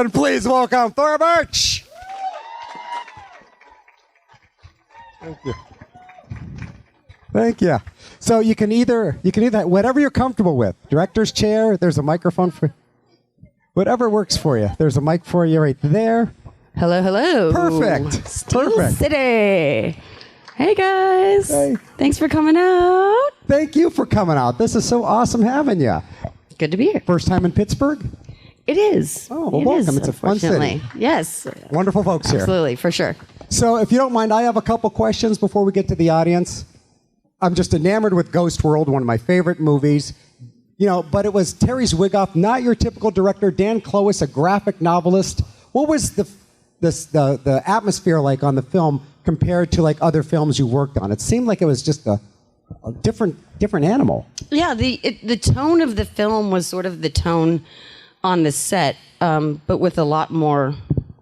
And please welcome Thora Birch. Thank you. Thank you. So you can either whatever you're comfortable with. Director's chair. There's a microphone for whatever works for you. There's a mic for you right there. Hello, hello. Perfect. Steel Perfect. City. Hey guys. Hey. Thanks for coming out. Thank you for coming out. This is so awesome having you. Good to be here. First time in Pittsburgh? It is. Oh, well, welcome. It's a fun city. Yes. Wonderful folks here. Absolutely, for sure. So if you don't mind, I have a couple questions before we get to the audience. I'm just enamored with Ghost World, one of my favorite movies. You know, but it was Terry Zwigoff, not your typical director, Dan Clowes, a graphic novelist. What was the atmosphere like on the film compared to like other films you worked on? It seemed like it was just a different animal. Yeah, the tone of the film was sort of the tone on the set, but with a lot more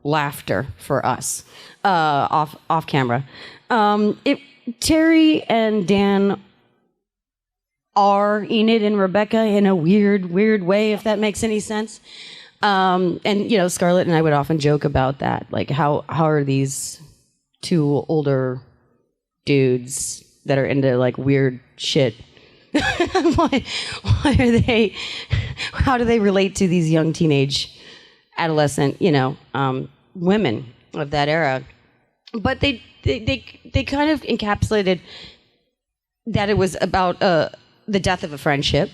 laughter for us off camera. Terry and Dan are Enid and Rebecca in a weird way, if that makes any sense. And you know, Scarlett and I would often joke about that, like how are these two older dudes that are into like weird shit? why are they? How do they relate to these young teenage, adolescent, women of that era? But they kind of encapsulated that it was about the death of a friendship,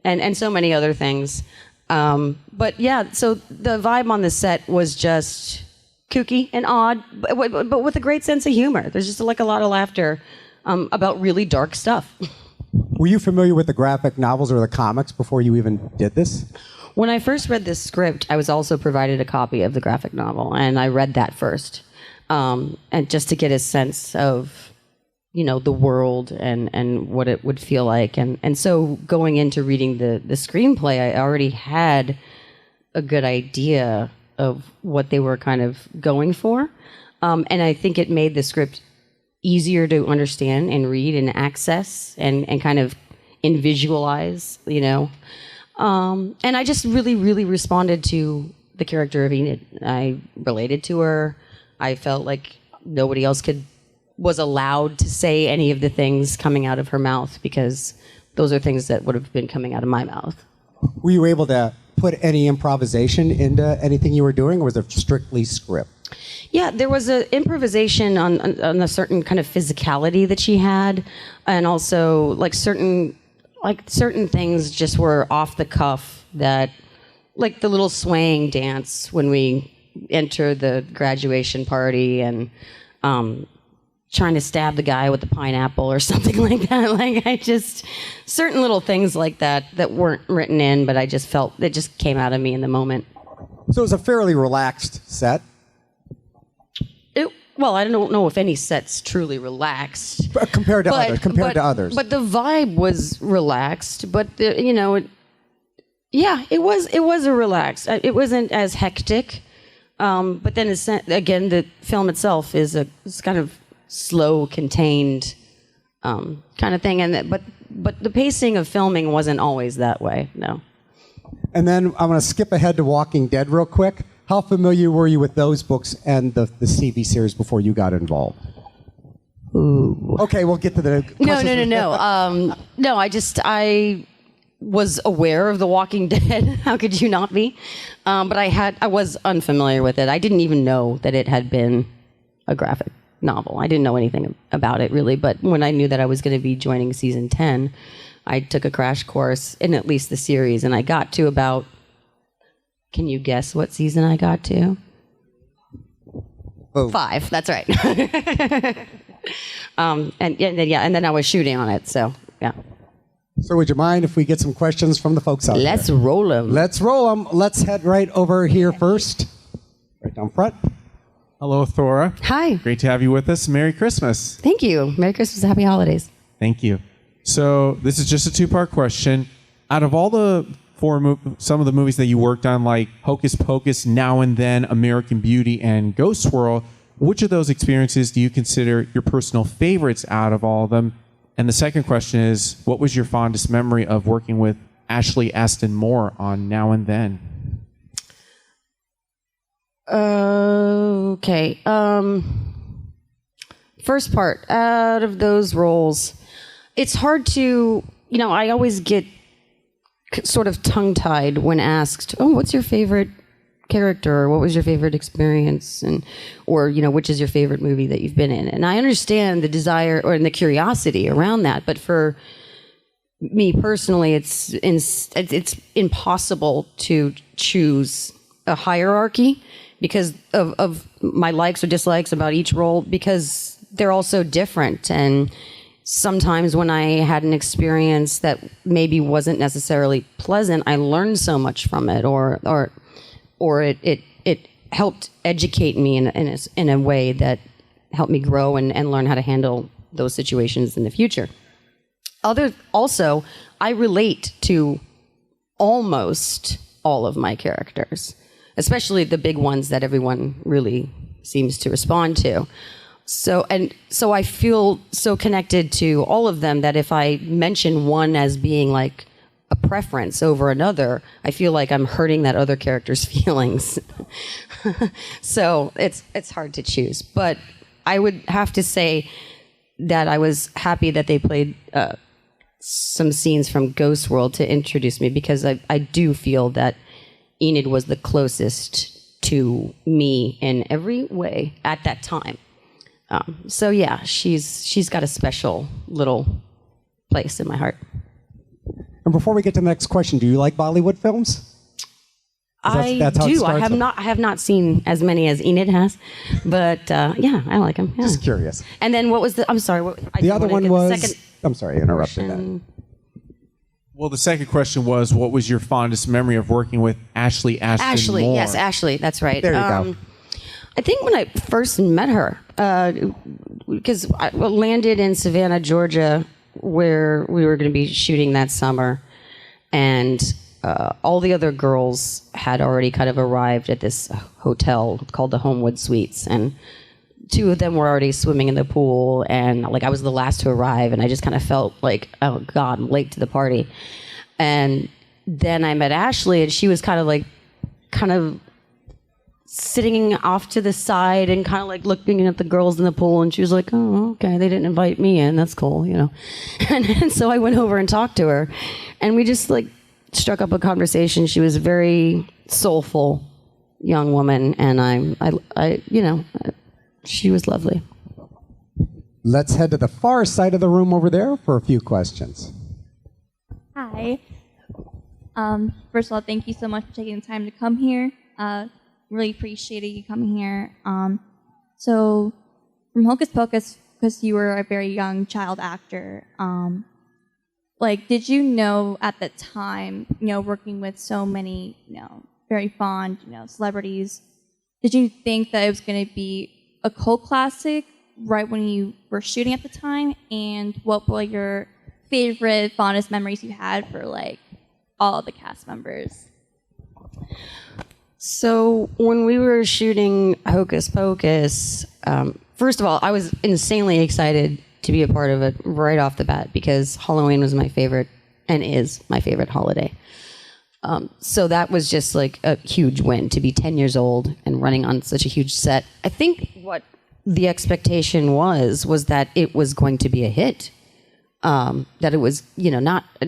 and so many other things. But yeah, so the vibe on the set was just kooky and odd, but with a great sense of humor. There's just like a lot of laughter about really dark stuff. Were you familiar with the graphic novels or the comics before you even did this? When I first read this script, I was also provided a copy of the graphic novel, and I read that first, and just to get a sense of, the world and what it would feel like. And so going into reading the screenplay, I already had a good idea of what they were kind of going for. And I think it made the script easier to understand and read and access and kind of visualize, And I just really, really responded to the character of Enid. I related to her. I felt like nobody else was allowed to say any of the things coming out of her mouth, because those are things that would have been coming out of my mouth. Were you able to put any improvisation into anything you were doing, or was it strictly script? Yeah, there was an improvisation on a certain kind of physicality that she had, and also like certain things just were off the cuff, that like the little swaying dance when we enter the graduation party and trying to stab the guy with the pineapple or something like that. Like certain little things like that weren't written in, but I just felt it just came out of me in the moment. So it was a fairly relaxed set. Well, I don't know if any set's truly relaxed compared to others. But the vibe was relaxed. But it was a relaxed. It wasn't as hectic. But then again, the film itself is kind of slow, contained kind of thing. But the pacing of filming wasn't always that way. No. And then I'm going to skip ahead to Walking Dead real quick. How familiar were you with those books and the TV series before you got involved? Ooh. Okay, we'll get to the questions. No. No, I was aware of The Walking Dead. How could you not be? But I was unfamiliar with it. I didn't even know that it had been a graphic novel. I didn't know anything about it, really. But when I knew that I was going to be joining season 10, I took a crash course in at least the series, and I got to about... Can you guess what season I got to? 5. That's right. And then I was shooting on it. So yeah. So would you mind if we get some questions from the folks out there? Let's roll them. Let's head right over here first. Right down front. Hello, Thora. Hi. Great to have you with us. Merry Christmas. Thank you. Merry Christmas. Happy holidays. Thank you. So this is just a 2-part question. Out of all the some of the movies that you worked on, like Hocus Pocus, Now and Then, American Beauty, and Ghost World, which of those experiences do you consider your personal favorites out of all of them? And the second question is, what was your fondest memory of working with Ashley Aston Moore on Now and Then? Okay. First part, out of those roles, it's hard to, I always get sort of tongue-tied when asked, oh, what's your favorite character, or what was your favorite experience, or which is your favorite movie that you've been in? And I understand the desire or the curiosity around that, but for me personally, it's impossible to choose a hierarchy because of my likes or dislikes about each role, because they're all so different. And sometimes when I had an experience that maybe wasn't necessarily pleasant, I learned so much from it, or it helped educate me in a way that helped me grow and learn how to handle those situations in the future. Also, I relate to almost all of my characters, especially the big ones that everyone really seems to respond to. So I feel so connected to all of them that if I mention one as being like a preference over another, I feel like I'm hurting that other character's feelings. So it's hard to choose. But I would have to say that I was happy that they played some scenes from Ghost World to introduce me, because I do feel that Enid was the closest to me in every way at that time. So yeah, she's got a special little place in my heart. And before we get to the next question, do you like Bollywood films? That's how do. I have not seen as many as Enid has, but yeah, I like them. Yeah. Just curious. And then what was the? I'm sorry. The other one was. I'm sorry, I interrupted that. Well, the second question was, what was your fondest memory of working with Ashley Ashley, Moore? yes, Ashley. That's right. There you go. I think when I first met her, because I landed in Savannah, Georgia, where we were going to be shooting that summer, and all the other girls had already kind of arrived at this hotel called the Homewood Suites, and two of them were already swimming in the pool, and like I was the last to arrive, and I just kind of felt like, oh God, I'm late to the party. And then I met Ashley, and she was kind of sitting off to the side and kind of like looking at the girls in the pool, and she was like, oh, okay, they didn't invite me in, that's cool, and so I went over and talked to her, and we just like struck up a conversation. She was a very soulful young woman, and I she was lovely. Let's head to the far side of the room over there for a few questions. Hi. First of all, thank you so much for taking the time to come here. Really appreciated you coming here. So, from Hocus Pocus, because you were a very young child actor, did you know at the time, working with so many, very fond, celebrities, did you think that it was going to be a cult classic right when you were shooting at the time? And what were your favorite, fondest memories you had for all of the cast members? So when we were shooting Hocus Pocus, first of all, I was insanely excited to be a part of it right off the bat, because Halloween was my favorite and is my favorite holiday. So that was just like a huge win to be 10 years old and running on such a huge set. I think what the expectation was that it was going to be a hit. That it was,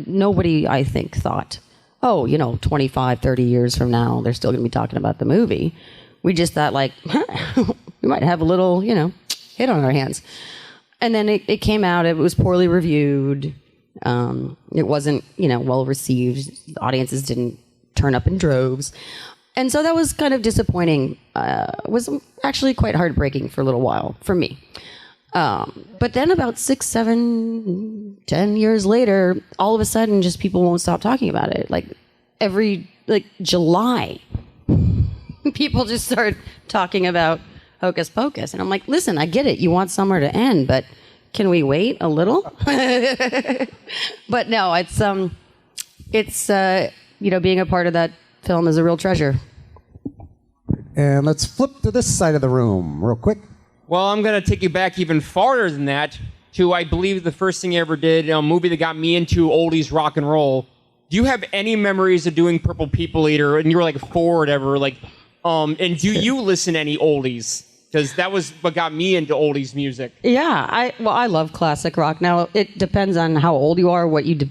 nobody, I think, thought, 25, 30 years from now, they're still going to be talking about the movie. We just thought we might have a little, hit on our hands. And then it came out, it was poorly reviewed. It wasn't, well received. The audiences didn't turn up in droves. And so that was kind of disappointing. It was actually quite heartbreaking for a little while for me. But then about 6, 7, 10 years later, all of a sudden just people won't stop talking about it. Every July, people just start talking about Hocus Pocus. And I'm like, listen, I get it. You want somewhere to end, but can we wait a little? But no, it's being a part of that film is a real treasure. And let's flip to this side of the room real quick. Well, I'm going to take you back even farther than that to, I believe, the first thing you ever did, a movie that got me into oldies rock and roll. Do you have any memories of doing Purple People Eater, and you were 4 or whatever, And do you listen to any oldies? Because that was what got me into oldies music. Yeah, I love classic rock. Now, it depends on how old you are, what you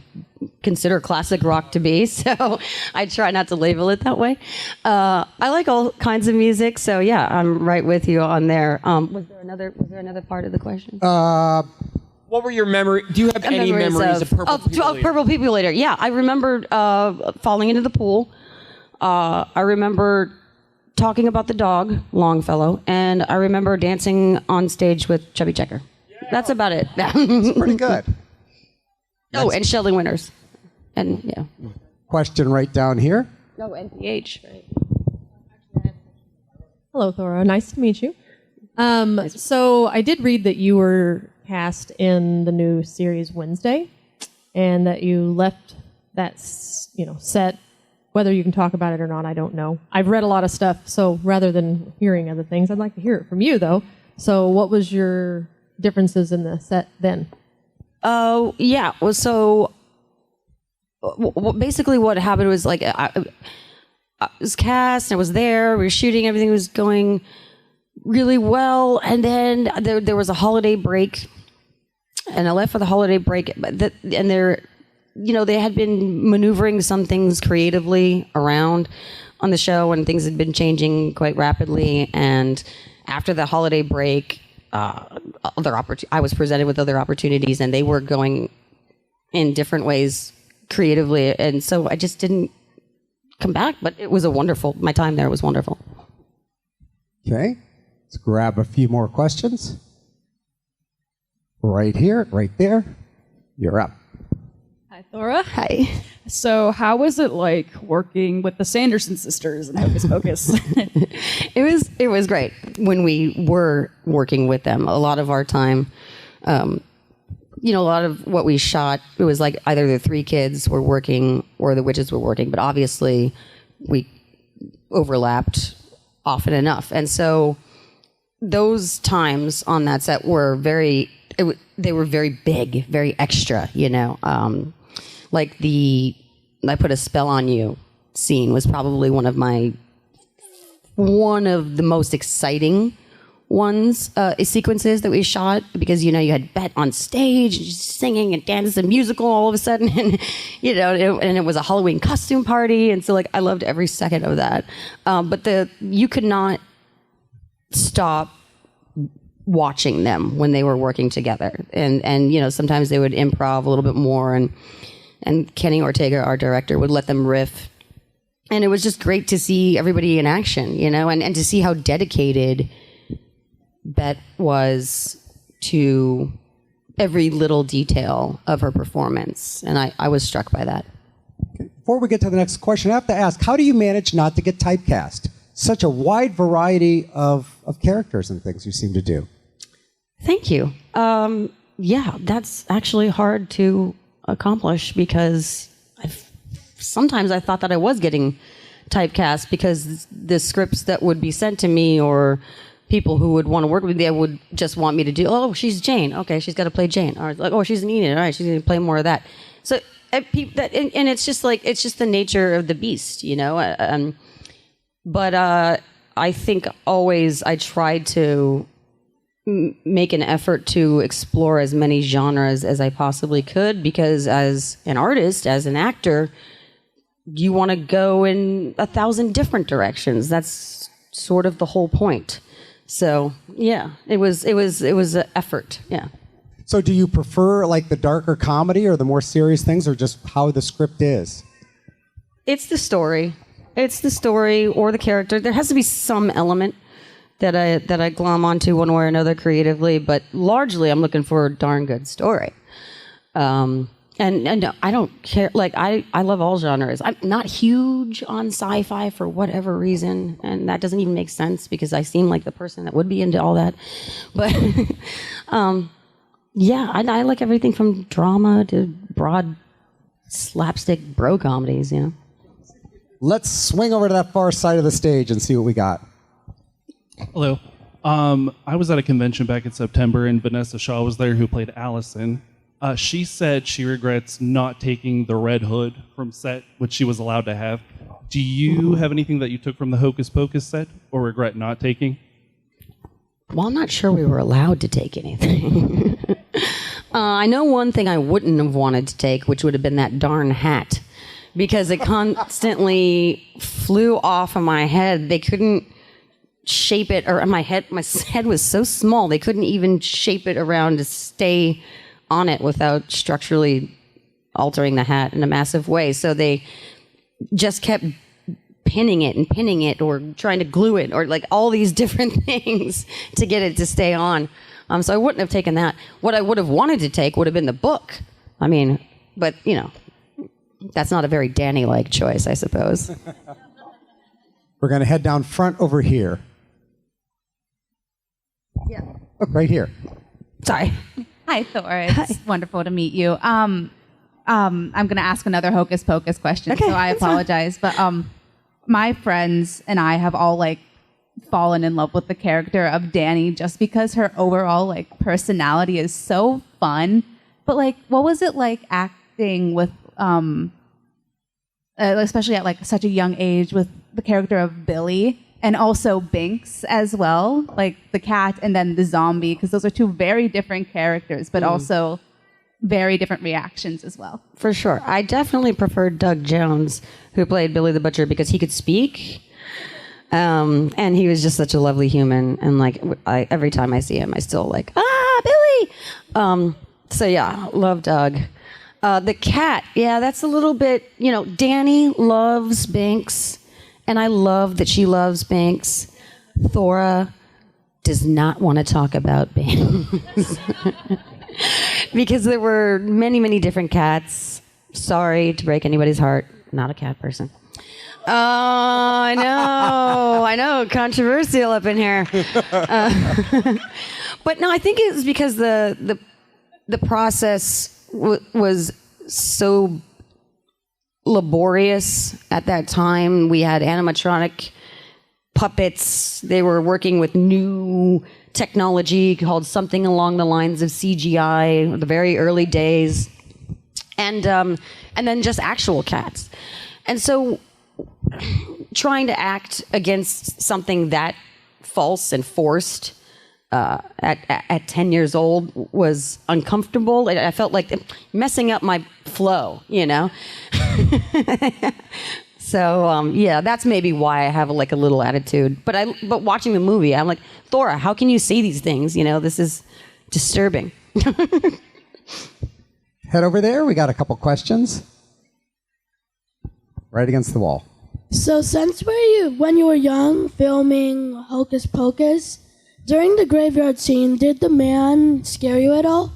consider classic rock to be. So I try not to label it that way. I like all kinds of music. So yeah, I'm right with you on there. Was there another part of the question? What were your memories? Do you have any memories of Purple People Eater? Purple People Eater. Yeah, I remember falling into the pool. I remember talking about the dog, Longfellow, and I remember dancing on stage with Chubby Checker. Yeah. That's about it. It's pretty good. And Shelley Winters. And yeah. Question right down here. Oh, NPH. Right. Hello, Thora. Nice to meet you. So I did read that you were cast in the new series Wednesday, and that you left that set. Whether you can talk about it or not, I don't know. I've read a lot of stuff, so rather than hearing other things, I'd like to hear it from you, though. So what was your differences in the set then? Oh, yeah. Well, so basically what happened was like I was cast, I was there, we were shooting, everything was going really well, and then there was a holiday break, and I left for the holiday break, they had been maneuvering some things creatively around on the show, and things had been changing quite rapidly. And after the holiday break, I was presented with other opportunities, and they were going in different ways creatively. And so I just didn't come back, but it was my time there was wonderful. Okay, let's grab a few more questions. Right here, right there. You're up. Hi, Thora. Hi. So how was it like working with the Sanderson sisters in Hocus Pocus? It was great when we were working with them. A lot of our time, a lot of what we shot, it was like either the three kids were working or the witches were working, but obviously we overlapped often enough. And so those times on that set were they were very big, very extra, like the I put a spell on you scene was probably one of the most exciting sequences that we shot, because you had Bette on stage singing and dancing, a musical all of a sudden, and and it was a Halloween costume party, and so I loved every second of that. But you could not stop watching them when they were working together, and sometimes they would improv a little bit more, and Kenny Ortega, our director, would let them riff. And it was just great to see everybody in action, and to see how dedicated Bette was to every little detail of her performance. And I was struck by that. Okay. Before we get to the next question, I have to ask, how do you manage not to get typecast? Such a wide variety of characters and things you seem to do. Thank you. Yeah, that's actually hard to accomplish, because sometimes I thought that I was getting typecast, because the scripts that would be sent to me, or people who would want to work with me, they would just want me to do, oh, she's Jane. Okay, she's got to play Jane. Or like, oh, she's an Enid. All right, she's going to play more of that. So, and it's just the nature of the beast, But I think always I tried to make an effort to explore as many genres as I possibly could, because as an artist, as an actor, you want to go in 1,000 different directions. That's sort of the whole point. So yeah, it was an effort. Yeah. So do you prefer the darker comedy or the more serious things, or just how the script is? It's the story. It's the story or the character. There has to be some element that I glom onto one way or another creatively, but largely I'm looking for a darn good story. And no, I don't care. I love all genres. I'm not huge on sci-fi for whatever reason, and that doesn't even make sense, because I seem like the person that would be into all that. But yeah, I like everything from drama to broad slapstick bro comedies. Let's swing over to that far side of the stage and see what we got. Hello. I was at a convention back in September, and Vanessa Shaw was there, who played Allison. She said she regrets not taking the red hood from set, which she was allowed to have. Do you have anything that you took from the Hocus Pocus set or regret not taking? Well, I'm not sure we were allowed to take anything. I know one thing I wouldn't have wanted to take, which would have been that darn hat, because it constantly flew off of my head. They couldn't shape it, or my head was so small, they couldn't even shape it around to stay on it without structurally altering the hat in a massive way. So they just kept pinning it or trying to glue it or like all these different things to get it to stay on. So I wouldn't have taken that. What I would have wanted to take would have been the book. I mean, but you know, that's not a very Danny-like choice, I suppose. We're going to head down front over here. Yeah. Look, right here. Sorry. Hi, Thora. It's wonderful to meet you. I'm going to ask another Hocus Pocus question, Okay, so I apologize. But my friends and I have all like fallen in love with the character of Danny just because her overall like personality is so fun. But like, what was it like acting with, especially at like such a young age, with the character of Billy and also Binks as well, like the cat and then the zombie, because those are two very different characters, but also very different reactions as well. For sure. I definitely preferred Doug Jones, who played Billy the Butcher, because he could speak. And he was just such a lovely human. And like, every time I see him, I still like, Billy! So yeah, love Doug. The cat, yeah, that's a little bit, you know, Danny loves Binks, and I love that she loves Binks. Thora does not want to talk about Binks. Because there were many, many different cats. Sorry to break anybody's heart. Not a cat person. Oh, I know. Controversial up in here. But no, I think it was because the process was so laborious at that time. We had animatronic puppets. They were working with new technology called something along the lines of CGI, the very early days, and then just actual cats. And so trying to act against something that false and forced at 10 years old was uncomfortable. I felt like messing up my flow, you know? So yeah, that's maybe why I have like a little attitude. But watching the movie, I'm like, Thora, how can you say these things? You know, this is disturbing. Head over there. We got a couple questions. Right against the wall. So since when you were young filming Hocus Pocus, during the graveyard scene, did the man scare you at all?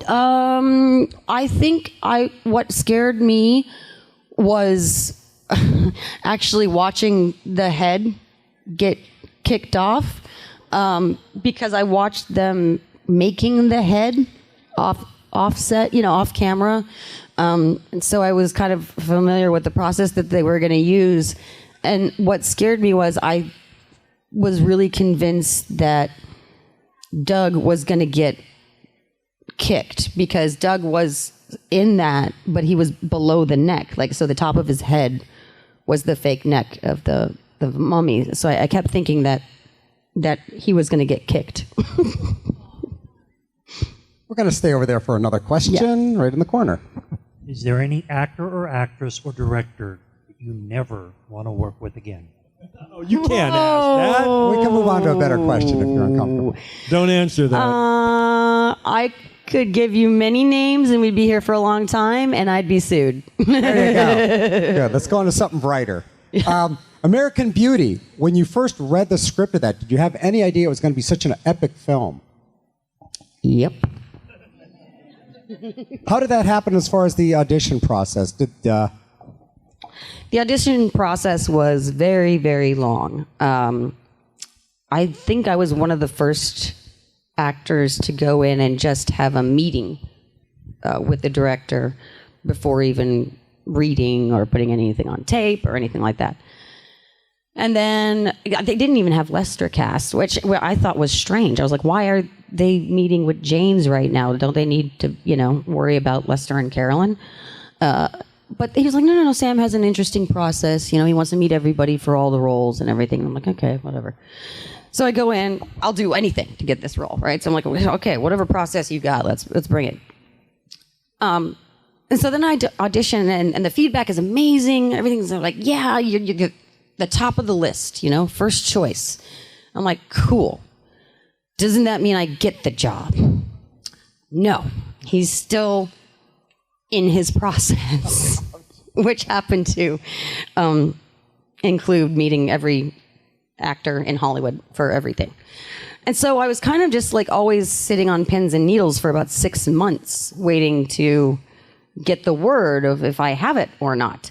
I think what scared me was actually watching the head get kicked off, because I watched them making the head offset, you know, off camera. And so I was kind of familiar with the process that they were going to use. And what scared me was I was really convinced that Doug was going to get kicked, because Doug was in that, but he was below the neck. Like, so the top of his head was the fake neck of the mummy. So I kept thinking that he was going to get kicked. We're going to stay over there for another question, right in the corner. Is there any actor or actress or director that you never want to work with again? Oh, you can't ask that. We can move on to a better question if you're uncomfortable. Don't answer that. I could give you many names and we'd be here for a long time and I'd be sued. There you go. Good. Let's go on to something brighter. American Beauty. When you first read the script of that, did you have any idea it was going to be such an epic film? Yep. How did that happen as far as the audition process? The audition process was very, very long. I think I was one of the first actors to go in and just have a meeting with the director before even reading or putting anything on tape or anything like that. And then they didn't even have Lester cast, which I thought was strange. I was like, why are they meeting with James right now? Don't they need to, worry about Lester and Carolyn? but he was like, no, Sam has an interesting process. You know, he wants to meet everybody for all the roles and everything. I'm like, okay, whatever. So I go in, I'll do anything to get this role, right? So I'm like, okay, whatever process you got, let's bring it. And so then I audition, and the feedback is amazing. Everything's like, yeah, you're the top of the list, you know, first choice. I'm like, cool. Doesn't that mean I get the job? No, he's still in his process, which happened to include meeting every actor in Hollywood for everything. And so I was kind of just like always sitting on pins and needles for about 6 months, waiting to get the word of if I have it or not.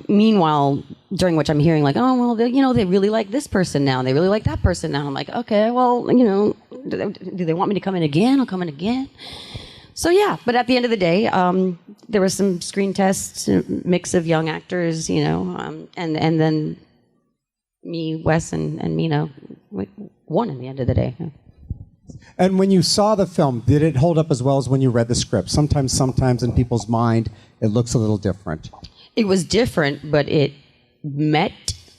Meanwhile, during which I'm hearing like, oh, well, they really like this person now. They really like that person now. I'm like, okay, well, do they want me to come in again? I'll come in again. So yeah, but at the end of the day, there was some screen tests, mix of young actors, and then me, Wes, and Mina won in the end of the day. And when you saw the film, did it hold up as well as when you read the script? Sometimes in people's mind, it looks a little different. It was different, but it met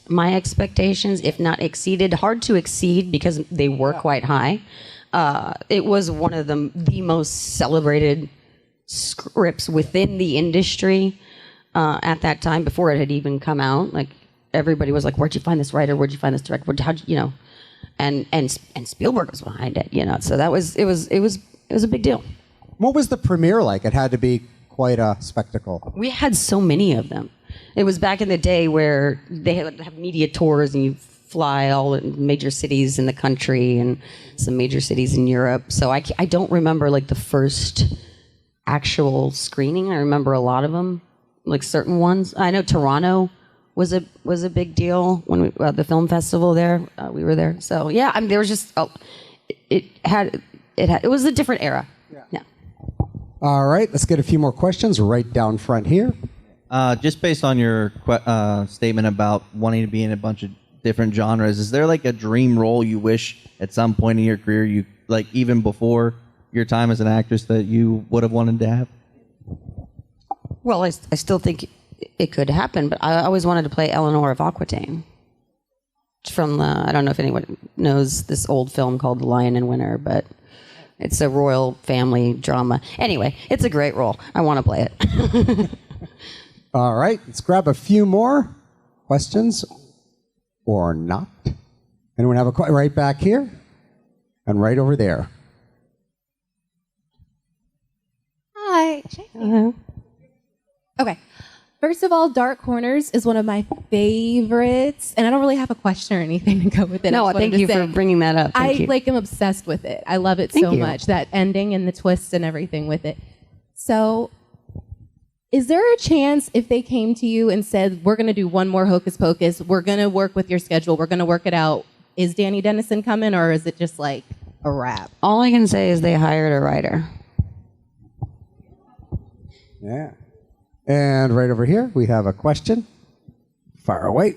my expectations, if not exceeded. Hard to exceed because they were quite high. It was one of the most celebrated scripts within the industry at that time, before it had even come out. Like, everybody was like, "Where'd you find this writer? Where'd you find this director? How'd you know?" And Spielberg was behind it, So that was it was a big deal. What was the premiere like? It had to be quite a spectacle. We had so many of them. It was back in the day where they have media tours and you fly all in major cities in the country and some major cities in Europe. So I don't remember like the first actual screening. I remember a lot of them, like certain ones. I know Toronto was a big deal when we the film festival there. We were there. So yeah, there was just it was a different era. Yeah. All right, let's get a few more questions right down front here. Just based on your statement about wanting to be in a bunch of different genres, is there like a dream role you wish at some point in your career, you like even before your time as an actress, that you would have wanted to have? Well, I still think it could happen, but I always wanted to play Eleanor of Aquitaine. From I don't know if anyone knows this old film called The Lion and Winter, but it's a royal family drama. Anyway, it's a great role. I want to play it. All right, let's grab a few more questions, or not. Anyone have a question? Right back here and right over there. Hi. Hello. Okay. First of all, Dark Corners is one of my favorites, and I don't really have a question or anything to go with it. No, thank you for bringing that up. Thank you. am obsessed with it. I love it Thank so you. much, that ending and the twists and everything with it. So, is there a chance if they came to you and said, we're going to do one more Hocus Pocus, we're going to work with your schedule, we're going to work it out, is Danny Dennison coming, or is it just like a wrap? All I can say is they hired a writer. Yeah. And right over here, we have a question. Fire away.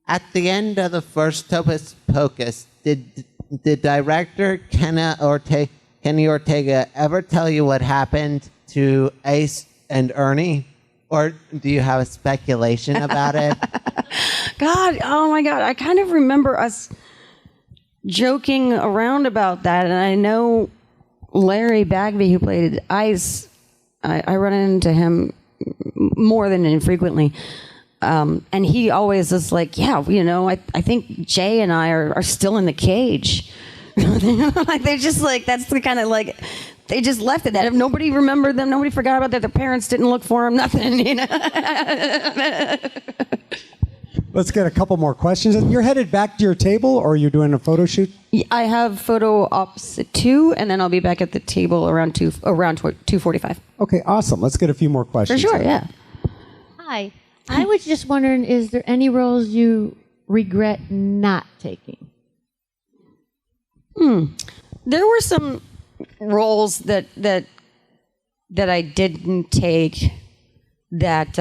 At the end of the first Hocus Pocus, did director Kenny Ortega ever tell you what happened to Ace and Ernie? Or do you have a speculation about it? God, oh my God. I kind of remember us joking around about that, and I know Larry Bagby, who played Ice, I run into him more than infrequently. And he always is like, yeah, I think Jay and I are still in the cage. Like, they're just like, that's the kind of like, they just left it. That if nobody remembered them, nobody forgot about that, their parents didn't look for them, nothing, Let's get a couple more questions. You're headed back to your table, or you're doing a photo shoot? I have photo ops at 2, and then I'll be back at the table around 2:45. Okay, awesome. Let's get a few more For questions. sure, yeah. Hi. I was just wondering, is there any roles you regret not taking? There were some roles that I didn't take that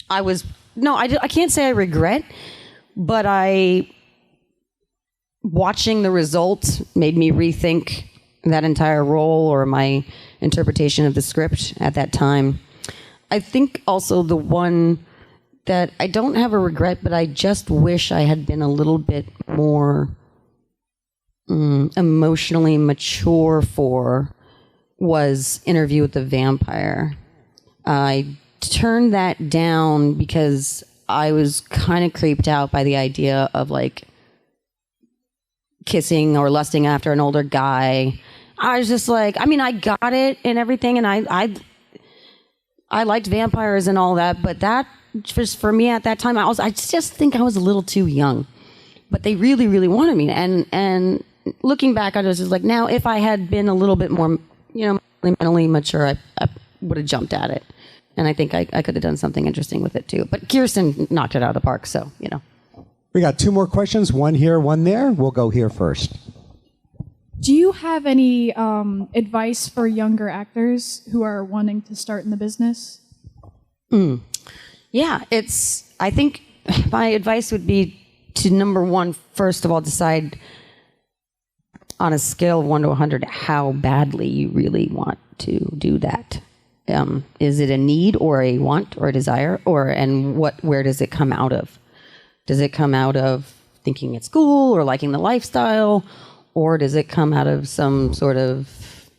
I can't say I regret, but watching the results made me rethink that entire role or my interpretation of the script at that time. I think also the one that I don't have a regret, but I just wish I had been a little bit more emotionally mature for was Interview with the Vampire. I turned that down because I was kind of creeped out by the idea of like kissing or lusting after an older guy. I was just like, I mean, I got it and everything, and I liked vampires and all that, but that just for me at that time, I just think I was a little too young. But they really, really wanted me, and looking back, I was just like, now if I had been a little bit more, mentally mature, I would have jumped at it, and I think I could have done something interesting with it too. But Kirsten knocked it out of the park, so We got 2 more questions, one here, one there. We'll go here first. Do you have any advice for younger actors who are wanting to start in the business? Yeah, I think my advice would be to, number one, first of all, decide on a scale of 1 to 100 how badly you really want to do that. Is it a need or a want or a desire, where does it come out of? Does it come out of thinking it's cool or liking the lifestyle, or does it come out of some sort of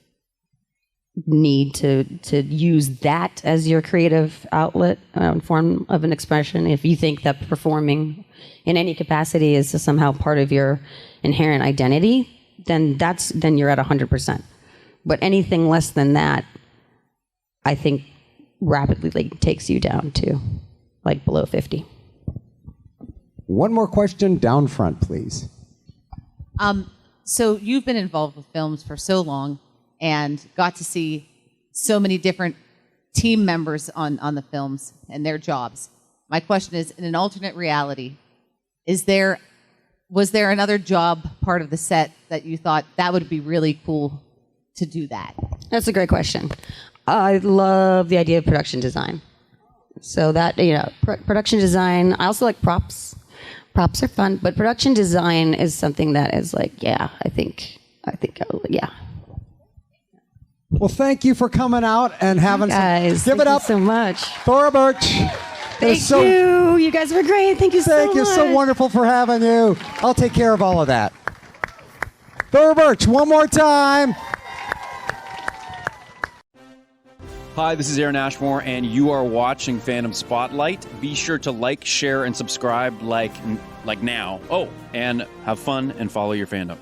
need to use that as your creative outlet, form of an expression? If you think that performing in any capacity is somehow part of your inherent identity, then you're at 100%. But anything less than that, I think rapidly takes you down to below 50. One more question down front, please. So you've been involved with films for so long and got to see so many different team members on the films and their jobs. My question is, in an alternate reality, was there another job part of the set that you thought that would be really cool to do that? That's a great question. I love the idea of production design. So that, production design, I also like props. Props are fun, but production design is something that is I think, yeah. Well, thank you for coming out and having guys. Give it up so much. Thora Birch. Thank you. You guys were great. Thank you so much. Thank you. So wonderful for having you. I'll take care of all of that. Thora Birch, one more time. Hi, this is Aaron Ashmore, and you are watching Phantom Spotlight. Be sure to like, share, and subscribe like now. Oh, and have fun and follow your fandom.